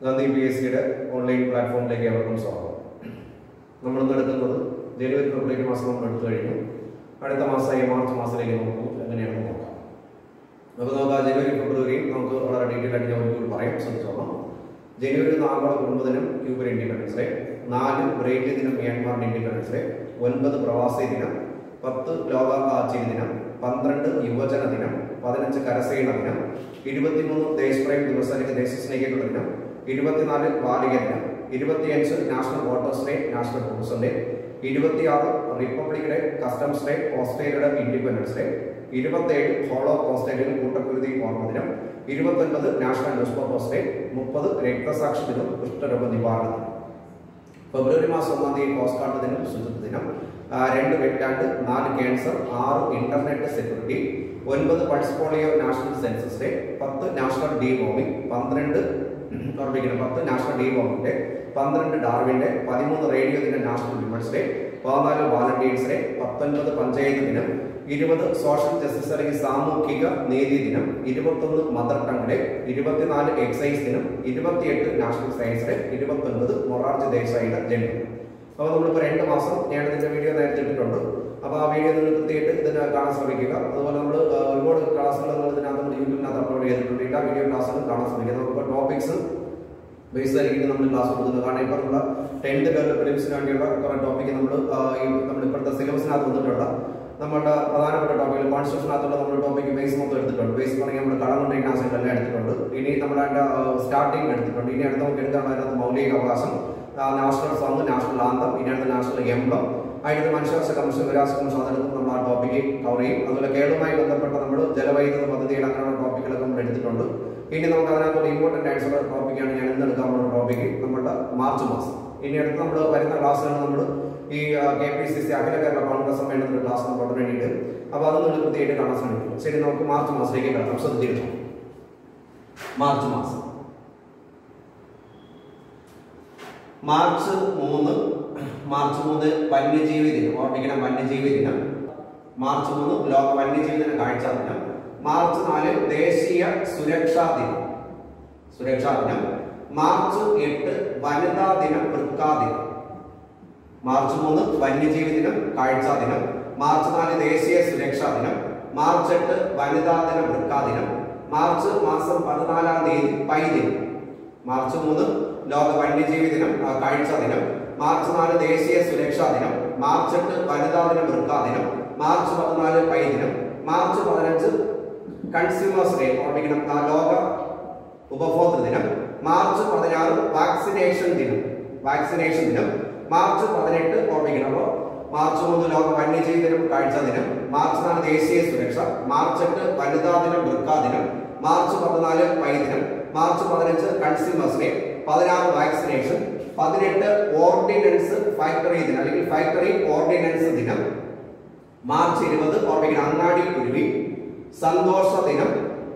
Gandhi PSCയുടെ online പ്ലാറ്റ്ഫോമിലേക്ക് ഏവർക്കും സ്വാഗതം. നമ്മളിന്ന് എടുക്കുന്നത് ജനുവരി ഫെബ്രുവരി മാസം നമ്മൾ എടുത്തു കഴിഞ്ഞു. അടുത്ത മാസമായി മാർച്ച് മാസത്തിലേക്ക് നമുക്ക് എങ്ങനെയാണെന്ന് നോക്കാം. അപ്പോൾ നമുക്ക് ജനുവരി ഫെബ്രുവരി നമുക്ക് വളരെ ഡീറ്റെയിൽ ആയിട്ട് ഞാൻ പറയാം, ശ്രദ്ധിച്ചോളാം. ജനുവരി 4 കുടുംബദിനം ക്യൂബൻ ഇൻഡിപെൻഡൻസ് ഡേ, 4 ബ്രേക്ക് ദിനം മ്യാൻമാറിന്റെ ഇൻഡിപെൻഡൻസ് ഡേ, 9 പ്രവാസി ദിനം, 10 ലോക ആർച്ചിരി ദിനം, 12 യുവജന ദിനം, 15 കരസേന ദിനം, 23 ദേശപ്രേം ദിവസം അല്ലെങ്കിൽ ദേശസ്നേഹികളുടെ ദിനം, 24 ബാലിക ദിനം, 25 national voters day national tourism day, 26 republic day customs day ഓസ്ട്രേലിയയുടെ ഇൻഡിപെൻഡൻസ് ഡേ, 27 ഹോളോ കോസ്റ്റേലിയൻ കൂട്ടക്കുരുതി ഓർമ്മ ദിനം, 29 നാഷണൽ ന്യൂസ് പേപ്പേഴ്സ് ഡേ, 30 രക്തസാക്ഷി ദിനം കുഷ്ഠരോഗ നിവാരണ ദിനം. ഫെബ്രുവരി മാസം 1 തീയതി കോസ്റ്റ് ഗാർഡ് ദിനം ശുചിത്വ ദിനം, 2 wetland, 4 cancer, 6 internet security, 9 pulse polio national census day, 10 national deworming, 10 national deworming day, 12 Darwin day, 13 radio ദിനം national women's day, 14 Valentine's day, 19 panchayat ദിനം, 20 സോഷ്യൽ ജസ്റ്റിസ് അല്ലെങ്കിൽ സാമൂഹിക നീതി ദിനം, 21 മദർ ടങ് ഡേ, 24 എക്സൈസ് ദിനം, 28 നാഷണൽ സയൻസ് ഡേ, 29 മൊറാർജി ദേശായിയുടെ ജന്മദിനം. അപ്പോൾ നമ്മളിപ്പോൾ 2 മാസം ഞാൻ ഇതിന്റെ വീഡിയോ നേരത്തെ ഇട്ടിട്ടുണ്ട്. അപ്പോൾ ആ വീഡിയോ നിങ്ങൾ കൃത്യമായിട്ട് ഇതിന് കാണാൻ ശ്രമിക്കുക. അതുപോലെ നമ്മൾ ഒരുപാട് ക്ലാസ്സുകൾ നമ്മൾ ഇതിനകത്ത് നമ്മൾ യൂട്യൂബിനകത്ത് അപ്ലോഡ് ചെയ്തിട്ടുണ്ട്. എല്ലാ വീഡിയോ ക്ലാസ്സുകളും കാണാൻ ശ്രമിക്കുക. നമുക്കിപ്പോൾ ടോപ്പിക്സ് ബേസ് ആയിരിക്കും നമ്മൾ ക്ലാസ് കൊടുക്കുന്നത്. കാരണം ഇപ്പോൾ നമ്മൾ 10th ലെവൽ പ്രിലിംസിന് വേണ്ടിയുള്ള കുറേ ടോപ്പിക്ക് നമ്മളിപ്പോഴത്തെ സിലബസിനകത്ത് വന്നിട്ടുള്ള നമ്മുടെ പ്രധാനപ്പെട്ട ടോപ്പിക്കുകൾ കോൺസ്റ്റിറ്റ്യൂഷനകത്തുള്ള നമ്മുടെ ടോപ്പിക്ക് ബേസ് മൊത്തം എടുത്തിട്ടുണ്ട്. ബേസ് പറഞ്ഞാൽ നമ്മൾ കടന്നുണ്ട് ഇഗ്നാസിലെല്ലാം എടുത്തിട്ടുണ്ട്. ഇനി നമ്മുടെ അതിൻ്റെ സ്റ്റാർട്ടിങ് എടുത്തിട്ടുണ്ട്. ഇനി അടുത്ത് നമുക്ക് എടുക്കാനുള്ള അതിനകത്ത് മൗലിക അവകാശം, നാഷണൽ സോങ്, നാഷണൽ ആന്തം, ഇനി അടുത്ത നാഷണൽ എംബ്ലം, അതിനകത്ത് മനുഷ്യാവകാശ കമ്മീഷൻ, വിരാശ കമ്മീഷൻ, അതെടുത്ത് നമ്മൾ ആ ടോപ്പിക്ക് കവർ ചെയ്യും. അതുപോലെ കേരളവുമായി ബന്ധപ്പെട്ട നമ്മൾ ജലവൈദ്യുത പദ്ധതികൾ അങ്ങനെയുള്ള ടോപ്പിക്കുകളൊക്കെ നമ്മൾ എടുത്തിട്ടുണ്ട്. ഇനി നമുക്ക് അതിനകത്തുള്ള ഇമ്പോർട്ടൻ്റ് ആയിട്ടുള്ള ടോപ്പിക്കാണ് ഞാൻ ഇന്ന് എടുക്കാനുള്ള ടോപ്പിക്ക് നമ്മുടെ മാർച്ച് മാസം. ഇനി അടുത്ത് നമ്മൾ വരുന്ന ക്ലാസ്സുകൾ നമ്മൾ ഈ KPCC അഖില കേരള കോൺഗ്രസ് സമ്മേളനത്തിൻ്റെ ക്ലാസ് നമ്മൾ വേണ്ടിയിട്ട്. അപ്പോൾ അത് നിങ്ങൾ കൃത്യമായിട്ട് കാണാൻ ശ്രമിക്കും. ശരി, നമുക്ക് മാർച്ച് മാസത്തിലേക്ക് കിടക്കാം. ശ്രദ്ധിച്ചിരുന്നു മാർച്ച് മാസം. മാർച്ച് 3 വന്യജീവി ദിനം, ഓർമ്മിക്കണം വന്യജീവി ദിനം. മാർച്ച് 3 ലോക വന്യജീവി ദിന കാഴ്ച ദിനം. മാർച്ച് 4 ദേശീയ സുരക്ഷാ ദിനം. മാർച്ച് 8 വനിതാ ദിനം, വൃക്കാ ദിനം. മാർച്ച് 3 വന്യജീവി ദിനം, കാഴ്ച ദിനം. മാർച്ച് 4 ദേശീയ സുരക്ഷാ ദിനം. മാർച്ച് 8 വനിതാ ദിനം, വൃക്കാ ദിനം. മാർച്ച് മാസം 14 തീയതി പൈ ദിനം. മാർച്ച് 3 ലോക വന്യജീവി ദിനം, കാഴ്ച ദിനം. മാർച്ച് 4 ദേശീയ സുരക്ഷാ ദിനം. മാർച്ച് 8 വനിതാ ദിനം, വൃക്കാ ദിനം. മാർച്ച് 14 പൈ ദിനം. മാർച്ച് 15 കൺസ്യൂമേഴ്സ് ഡേ, ഓർമ്മിക്കണം ലോക ഉപഭോക്തൃ ദിനം. മാർച്ച് 16 വാക്സിനേഷൻ ദിനം. മാർച്ച് 18 ഓർമ്മിക്കണം. അപ്പോൾ മാർച്ച് 3 ലോക വന്യജീവി ദിനം, കാഴ്ച ദിനം. മാർച്ച് 4 ദേശീയ സുരക്ഷ. മാർച്ച് 8 വനിതാ ദിനം, വൃക്കാ ദിനം. മാർച്ച് 14 പൈ ദിനം. March 15 consumers day. 16 vaccination. 18 ordnance factory ദിനം അല്ലെങ്കിൽ ഫാക്ടറി ഓർഡിനൻസ് ദിനം. മാർച്ച് 20 ഓർമ്മിക്കണം അങ്ങാടി കുരുവി സന്തോഷ ദിനം,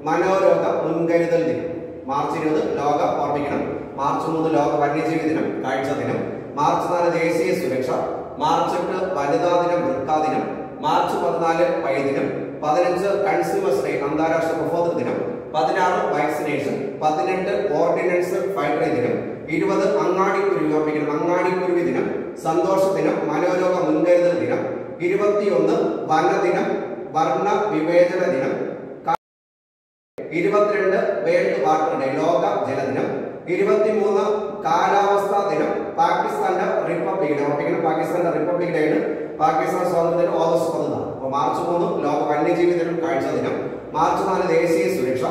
മനോരോഗ മുൻകരുതൽ ദിനം. മാർച്ച് 20 ലോക ഓർമ്മിക്കണം. മാർച്ച് 3 ലോക വന്യജീവി ദിനം, കാഴ്ച ദിനം. മാർച്ച് 4 ദേശീയ സുരക്ഷ. മാർച്ച് 8 വനിതാ ദിനം, വൃക്കാ ദിനം. മാർച്ച് 14 പൈ ദിനം. 15 കൺസ്യൂമേഴ്സ് ഡേ അന്താരാഷ്ട്ര ഉപഭോക്തൃ ദിനം. 16 വാക്സിനേഷൻ. 18 ഓർഡിനൻസ് ഫാക്ടറി ദിനം. 20 അങ്ങാടി കുരുവി, ഓർമ്മിക്കണം അങ്ങാടി കുരുവി ദിനം, സന്തോഷ ദിനം, മനോരോഗ മുൻകരുതൽ ദിനം. 21 വനദിനം, വർണ്ണ വിവേചന ദിനം. 22 വേൾഡ് വാട്ടർ ഡേ, ലോക ജലദിനം. 23 കാലാവസ്ഥാ ദിനം, പാകിസ്ഥാന്റെ റിപ്പബ്ലിക് ഡേ, ഓർമ്മിക്കണം പാകിസ്ഥാന്റെ റിപ്പബ്ലിക് ഡേ ആണ്. പാകിസ്ഥാൻ സ്വാതന്ത്ര്യം ഓഗസ്റ്റ് 14. അപ്പോൾ മാർച്ച് 3 ലോക വന്യജീവി ദിനം, കാഴ്ച ദിനം. മാർച്ച് 4 ദേശീയ സുരക്ഷ.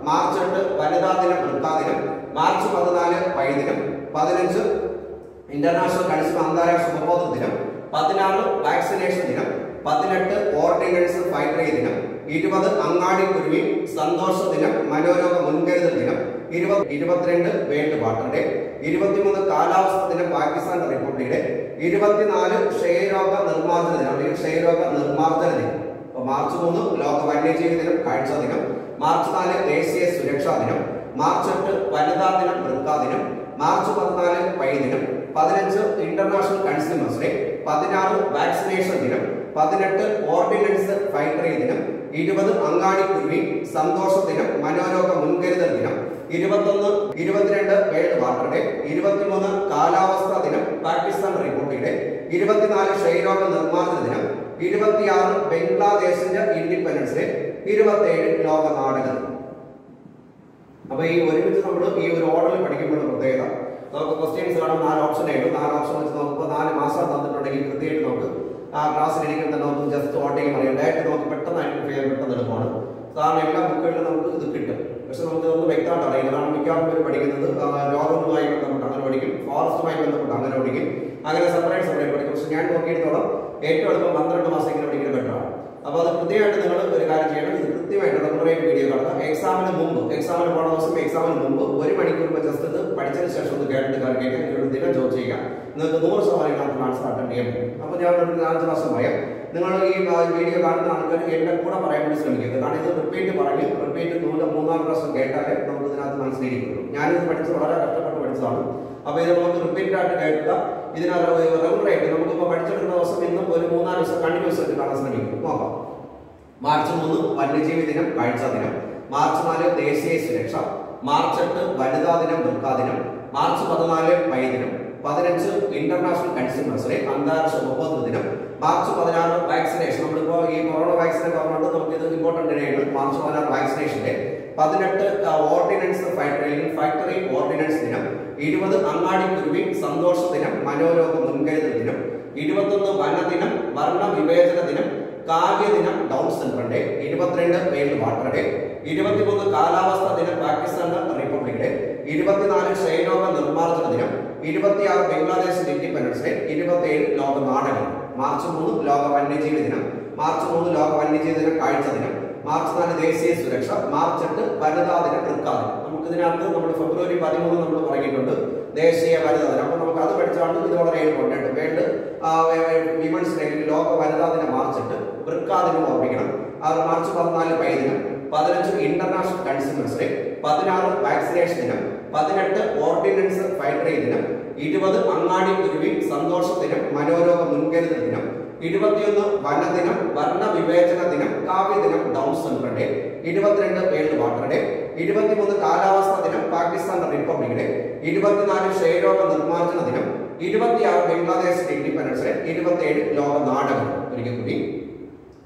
മാർച്ച് 8 വനിതാ ദിനം, വൃക്കാ ദിനം. മാർച്ച് 14 പൈ ദിനം. 15 ഇന്റർനാഷണൽ കൺസ്യൂമർ അന്താരാഷ്ട്ര ഉപഭോക്തൃ ദിനം. 16 വാക്സിനേഷൻ ദിനം. 18 ഓർഡിനൻസ് ഫാക്ടറി ദിനം. 20 അങ്ങാടി കുരുവി സന്തോഷ ദിനം, മനോരോഗ മുൻകരുതൽ ദിനം. 22 വേൾഡ് വാട്ടർ ഡേ. 23 കാലാവസ്ഥ ദിനം, പാകിസ്ഥാൻ റിപ്പബ്ലിക് ഡേ. 24 ക്ഷയരോഗ നിർമ്മാർജ്ജന ദിനം അല്ലെങ്കിൽ ക്ഷയരോഗ നിർമ്മാർജ്ജന ദിനം. അപ്പോൾ മാർച്ച് 3 ലോക വന്യജീവി ദിനം, കാഴ്ച ദിനം. മാർച്ച് 4 ദേശീയ സുരക്ഷാ ദിനം. മാർച്ച് 8 വനിതാ ദിനം, വൃക്കാ ദിനം. മാർച്ച് 14 പൈ ദിനം. 15 ഇന്റർനാഷണൽ കൺസ്യൂമേഴ്സ് ഡേ. 16 വാക്സിനേഷൻ ദിനം. 18 ഓർഡിനൻസ് ഫാക്ടറി ദിനം. 20 അങ്ങാടി കുരുവി സന്തോഷ ദിനം, മനോരോഗ മുൻകരുതൽ ദിനം. 21, 22 വേൾഡ് വാട്ടർ ഡേ, 23 കാലാവസ്ഥാ ദിനം പാകിസ്ഥാൻ റിപ്പബ്ലിക് ഡേ, 24 ക്ഷയരോഗ നിർമ്മാർജ്ജന ദിനം, 26 ബംഗ്ലാദേശിന്റെ ഇൻഡിപെൻഡൻസ് ഡേ, 27 ലോക നാടക ദിനം. അപ്പൊ ഈ ഒരുമിച്ച് നമ്മൾ ഈ ഒരു ഓർഡറിൽ പഠിക്കുമ്പോൾ പ്രത്യേകത നമുക്ക് ക്വസ്റ്റ്യൻസ് കാണാം. 4 ഓപ്ഷൻ ആയിട്ട് 4 ഓപ്ഷൻ വെച്ച് നമുക്ക് 4 മാസം തന്നിട്ടുണ്ടെങ്കിൽ കൃത്യമായിട്ട് നമുക്ക് ആ ക്ലാസ്സിൽ ഇരിക്കുന്ന തന്നെ നമുക്ക് ജസ്റ്റ് ഓട്ടയും അറിയാം. ഡയറക്റ്റ് നമുക്ക് പെട്ടെന്ന് ഐഡന്റിഫൈ ചെയ്യാൻ പെട്ടെന്ന് എളുപ്പമാണ്. സാധാരണ എല്ലാ ബുക്കുകളിലും നമുക്ക് ഇത് കിട്ടും. പക്ഷെ നമുക്ക് ഇതൊന്നും വ്യക്തമായിട്ട് അറിയില്ല. കാരണം മിക്കവാറും പേര് പഠിക്കുന്നത് രോഗങ്ങളുമായി ബന്ധപ്പെട്ട് അങ്ങനെ പഠിക്കും, ഫോറസ്റ്റുമായി ബന്ധപ്പെട്ട് അങ്ങനെ പഠിക്കും, അങ്ങനെ സെപ്പറേറ്റ് പഠിക്കും. പക്ഷെ ഞാൻ നോക്കിയിടത്തോളം ഏറ്റവും എളുപ്പം 12 മാസം ഇങ്ങനെ പഠിക്കുന്നത് ബെറ്ററാണ്. അപ്പോൾ അത് കൃത്യമായിട്ട് നിങ്ങൾ ഒരു കാര്യം ചെയ്യണം. ഇത് കൃത്യമായിട്ട് റെഗുലറായിട്ട് വീഡിയോ കാണുക. എക്സാമിന് പോണ ദിവസം എക്സാമിന് മുമ്പ് 1 മണിക്കൂർ ജസ്റ്റ് ഇത് പഠിച്ചതിന് ശേഷം ഒന്ന് കേട്ടിട്ട് കാര്യമായിട്ട് ദിനം ജോലി ചെയ്യുക. നിങ്ങൾക്ക് 100% ആൻസർ അറ്റൻഡ് ചെയ്യാൻ പറ്റും. അപ്പോൾ ഞാൻ ഒരു 4 പ്രാവശ്യം പറയാം. നിങ്ങൾ ഈ വീഡിയോ കാണുന്ന ആൾക്കാർ എന്റെ കൂടെ പറയാൻ വേണ്ടി ശ്രമിക്കുന്നത്. കാരണം ഇത് റിപ്പീറ്റ് 3-4 പ്രാവശ്യം കേട്ടാലേ നമുക്ക് ഇതിനകത്ത് മനസ്സിലിരിക്കുള്ളൂ. ഞാനിത് പഠിച്ചത് വളരെ കഷ്ടപ്പെട്ട് പഠിച്ചതാണ്. അപ്പോൾ ഇത് നമുക്ക് റിപ്പീറ്റ് ആയിട്ട് കേൾക്കുക. ഇതിനകത്ത് റെഗുലറായിട്ട് നമുക്കിപ്പോൾ പഠിച്ചെടുക്കുന്ന ദിവസം ഇന്നും ഒരു 3-4 ദിവസം കണ്ടിന്യൂസ് ആയിട്ട് കാണാൻ ശ്രമിക്കും. നോക്കാം. മാർച്ച് 3 വന്യജീവി ദിനം കാഴ്ച ദിനം, മാർച്ച് 4 ദേശീയ സുരക്ഷ, മാർച്ച് 8 വനിതാ ദിനം വൃക്ക ദിനം, മാർച്ച് 14 പൈ ദിനം, 15 ഇന്റർനാഷണൽ കൺസ്യൂമേഴ്സ് ഡേ അന്താരാഷ്ട്ര ഉപഭോക്തൃ ദിനം, മാർച്ച് 16 വാക്സിനേഷൻ. നമ്മളിപ്പോ ഈ കൊറോണ വാക്സിനെ പറഞ്ഞുകൊണ്ട് നമുക്ക് ഇത് ഇമ്പോർട്ടന്റ് ഡേയാണ്. March 16 vaccination day, 18 ordnance factory ordnance ദിനം, 20 അങ്ങാടിക്കുരുവി സന്തോഷ ദിനം മനോരോഗ മുൻകരുതൽ ദിനം, 21 വനദിനം വർണ്ണ വിവേചന ദിനം കാവ്യ ദിനം down syndrome day, 22 world water day, 23 കാലാവസ്ഥാ ദിനം പാകിസ്ഥാൻ റിപ്പബ്ലിക് ഡേ, 24 ക്ഷയരോഗ നിർമ്മാർജ്ജന ദിനം, 26 ബംഗ്ലാദേശ് ഇൻഡിപെൻഡൻസ് ഡേ, 27 ലോക നാടകം. മാർച്ച് 3 ലോക വന്യജീവി ദിനം, മാർച്ച് 3 ലോക വന്യജീവി ദിനം കാഴ്ച ദിനം, മാർച്ച് 4 ദേശീയ സുരക്ഷ, മാർച്ച് 8 വനിതാ ദിനം വൃക്ക ദിനം. നമുക്ക് ഇതിനകത്ത് നമ്മൾ ഫെബ്രുവരി 13 നമ്മൾ പറഞ്ഞിട്ടുണ്ട് ദേശീയ വനിതാ ദിനം. അപ്പൊ നമുക്ക് അത് പഠിച്ചാണ് ഇത് വളരെ എളുപ്പമുണ്ട്. വേൾഡ് വിമൻസ് ഡേ ലോക വനിതാ ദിനം മാർച്ച് 8, വൃക്ക ദിനം ഓർമ്മിക്കണം. മാർച്ച് 14 പൈ ദിനം, 15 ഇന്റർനാഷണൽ കൺസ്യൂമേഴ്സ് ഡേ, 16 വാക്സിനേഷൻ ദിനം, 18 ഓർഡിനൻസ് ഫാക്ടറി ദിനം, 20 അങ്ങാടിക്കുരുവി സന്തോഷ ദിനം മനോരോഗ മുൻകരുതൽ ദിനം, 21 വനദിനം വർണ്ണ വിവേചന ദിനം കാവ്യ ദിനം down syndrome day, 22 world water day, 23 കാലാവസ്ഥാ ദിനം പാകിസ്ഥാൻ റിപ്പബ്ലിക് ഡേ, 24 ക്ഷയരോഗ നിർമ്മാർജ്ജന ദിനം, 26 ബംഗ്ലാദേശ് ഇൻഡിപെൻഡൻസ് ഡേ, 27 ലോക നാടകം. ഒരിക്കൽ കൂടി.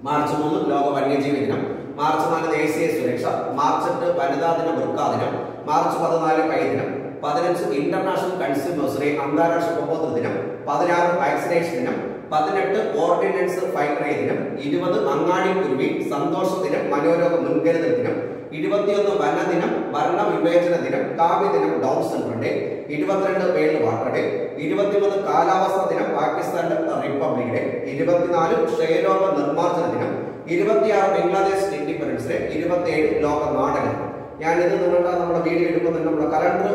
മാർച്ച് 3 ലോക വന്യജീവി ദിനം, മാർച്ച് 4 ദേശീയ സുരക്ഷ, മാർച്ച് 8 വനിതാ ദിനം വൃക്ക ദിനം, മാർച്ച് 14 പൈ ദിനം, 15 ഇന്റർനാഷണൽ കൺസ്യൂമേഴ്സ് ഡേ അന്താരാഷ്ട്ര ഉപഭോക്തൃ ദിനം, 16 വാക്സിനേഷൻ ദിനം, 18 ഓർഡിനൻസ് ഫാക്ടറി ദിനം, 20 അങ്ങാടിക്കുരുവി സന്തോഷ ദിനം മനോരോഗ മുൻകരുതൽ ദിനം, 21 വനദിനം വർണ്ണ വിവേചന ദിനം കാവ്യ ദിനം down syndrome day, 22 world water day, 23 കാലാവസ്ഥാ ദിനം പാകിസ്ഥാൻ റിപ്പബ്ലിക് ഡേ, 24 ക്ഷയരോഗ നിർമ്മാർജ്ജന ദിനം, 26 ബംഗ്ലാദേശ് ഇൻഡിപെൻഡൻസ് ഡേ, 27 ലോക നാടകം. ഞാനിത് നമ്മുടെ വീഡിയോ എടുക്കുമ്പോൾ തന്നെ നമ്മുടെ കലണ്ടർ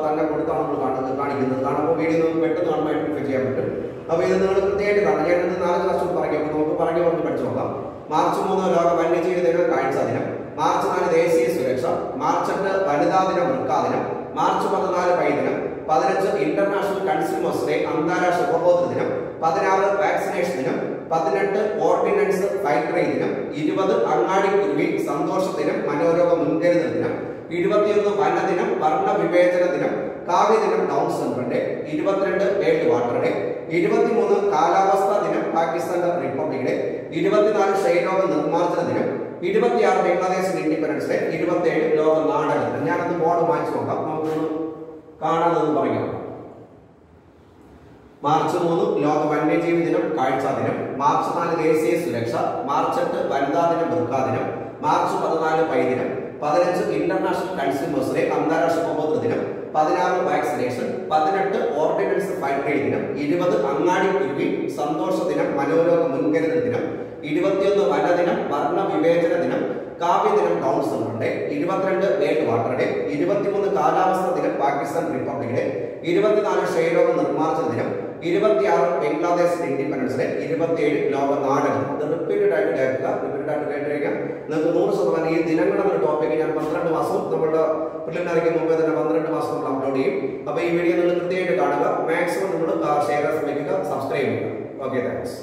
തന്നെ കൊടുത്താണ് നമ്മൾ കാണിക്കുന്നത്. കാണുമ്പോൾ വീഡിയോ നമുക്ക് പെട്ടെന്ന് കാണുമ്പോൾ ഐഡന്റിഫൈ ചെയ്യാൻ പറ്റും. അപ്പോൾ ഇത് നിങ്ങൾ കൃത്യമായിട്ട് കാണാം. ഞാനിത് 4 ക്ലാസ് പറഞ്ഞു. നമുക്ക് പറഞ്ഞു പഠിച്ചു നോക്കാം. മാർച്ച് 3 ലോക വന്യജീവി ദിനം കാഴ്ച ദിനം, മാർച്ച് 4 ദേശീയ സുരക്ഷ, മാർച്ച് 8 വനിതാ ദിനം വൃക്ക ദിനം, മാർച്ച് 14 പൈ ദിനം, 15 ഇന്റർനാഷണൽ കൺസ്യൂമേഴ്സ് ഡേ അന്താരാഷ്ട്ര ഉപഭോക്തൃ ദിനം, 16 വാക്സിനേഷൻ ദിനം, 18 ഓർഡിനൻസ് ഫാക്ടറി ദിനം, 20 അങ്ങാടിക്കുരുവി സന്തോഷ ദിനം മനോരോഗ മുൻകരുതൽ ദിനം, 21 വനദിനം വർണ്ണ വിവേചന ദിനം കാവ്യ ദിനം down syndrome day, 22 world water day, 23 കാലാവസ്ഥാ ദിനം പാകിസ്ഥാൻ റിപ്പബ്ലിക് ഡേ, 24 ക്ഷയരോഗ നിർമ്മാർജ്ജന ദിനം, 26 ബംഗ്ലാദേശ് ഇൻഡിപെൻഡൻസ് ഡേ, 27 ലോക നാടക ദിനം. ഞാനത് ബോർഡ് വായിച്ചു നോക്കാം. നമുക്കൊന്ന് കാണാമെന്ന് പറയാം. മാർച്ച് 3 ലോക വന്യജീവി ദിനം കാഴ്ച ദിനം, മാർച്ച് 4 ദേശീയ സുരക്ഷ, മാർച്ച് 8 വനിതാ ദിനം വൃക്ക ദിനം, മാർച്ച് 14 പൈ ദിനം, 15 ഇന്റർനാഷണൽ കൺസ്യൂമേഴ്സ് ഡേ അന്താരാഷ്ട്ര ഉപഭോക്തൃ ദിനം, 16 വാക്സിനേഷൻ, 18 ഓർഡിനൻസ് ഫാക്ടറി ദിനം, 20 അങ്ങാടിക്കുരുവി സന്തോഷ ദിനം മനോരോഗ മുൻകരുതൽ ദിനം, 21 വനദിനം വർണ്ണ വിവേചന ദിനം കാവ്യ ദിനം down syndrome day, 22 world water day, 23 കാലാവസ്ഥാ ദിനം പാകിസ്ഥാൻ റിപ്പബ്ലിക് ഡേ, 24 ക്ഷയരോഗ നിർമ്മാർജ്ജന ദിനം, 26 ബംഗ്ലാദേശ് ഇൻഡിപെൻഡൻസ് ഡേ, 27 ലോക നാടകം. ഇത് റിപ്പീറ്റഡ് ആയിട്ട് കേൾക്കുക. നിങ്ങൾക്ക് 100% ഈ ദിനങ്ങളുടെ ടോപ്പിക് ഞാൻ 12 മാസം നമ്മുടെ പ്രിലിമിനറിക്ക് മുമ്പേ തന്നെ 12 മാസം നമ്മൾ അപ്ലോഡ് ചെയ്യും. അപ്പോൾ ഈ വീഡിയോ നിങ്ങൾ കൃത്യമായിട്ട് കാണുക. മാക്സിമം നമ്മൾ ഷെയർ ശ്രമിക്കുക, സബ്സ്ക്രൈബ് ചെയ്യുക. Okay, thanks.